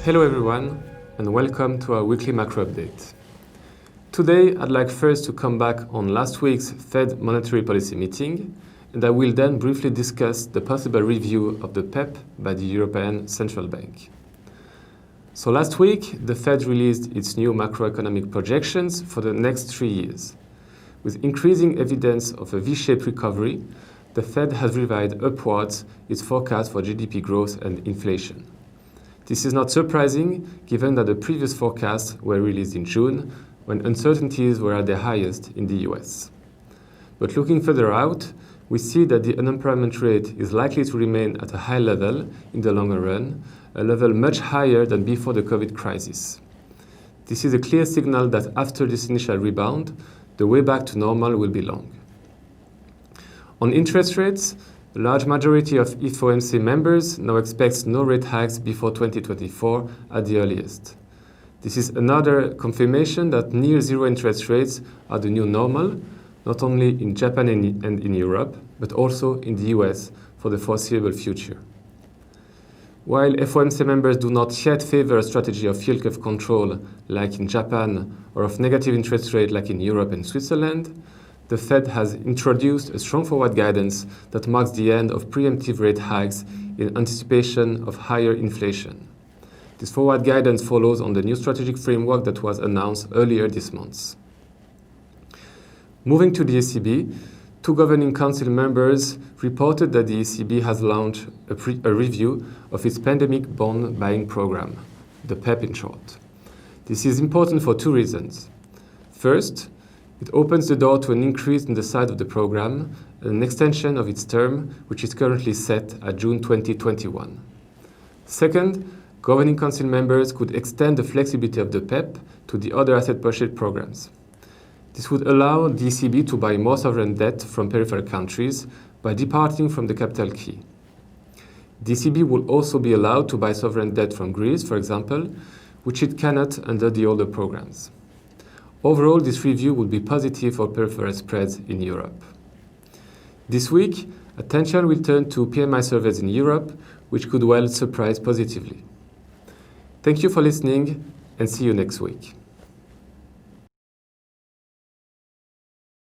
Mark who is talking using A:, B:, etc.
A: Hello everyone, and welcome to our weekly macro update. Today, I'd like first to come back on last week's Fed monetary policy meeting, and I will then briefly discuss the possible review of the PEPP by the European Central Bank. So last week, the Fed released its new macroeconomic projections for the next 3 years. With increasing evidence of a V-shaped recovery, the Fed has revised upwards its forecast for GDP growth and inflation. This is not surprising, given that the previous forecasts were released in June, when uncertainties were at their highest in the US. But looking further out, we see that the unemployment rate is likely to remain at a high level in the longer run, a level much higher than before the COVID crisis. This is a clear signal that after this initial rebound, the way back to normal will be long. On interest rates, a large majority of FOMC members now expects no rate hikes before 2024 at the earliest. This is another confirmation that near-zero interest rates are the new normal, not only in Japan and in Europe, but also in the US for the foreseeable future. While FOMC members do not yet favor a strategy of yield curve control like in Japan or of negative interest rate like in Europe and Switzerland, the Fed has introduced a strong forward guidance that marks the end of preemptive rate hikes in anticipation of higher inflation. This forward guidance follows on the new strategic framework that was announced earlier this month. Moving to the ECB, two governing council members reported that the ECB has launched a review of its pandemic bond buying program, the PEPP in short. This is important for two reasons. First, it opens the door to an increase in the size of the program and an extension of its term, which is currently set at June 2021. Second, governing council members could extend the flexibility of the PEPP to the other asset purchase programs. This would allow the ECB to buy more sovereign debt from peripheral countries by departing from the capital key. The ECB will also be allowed to buy sovereign debt from Greece, for example, which it cannot under the older programs. Overall, this review will be positive for peripheral spreads in Europe. This week, attention will turn to PMI surveys in Europe, which could well surprise positively. Thank you for listening, and see you next week.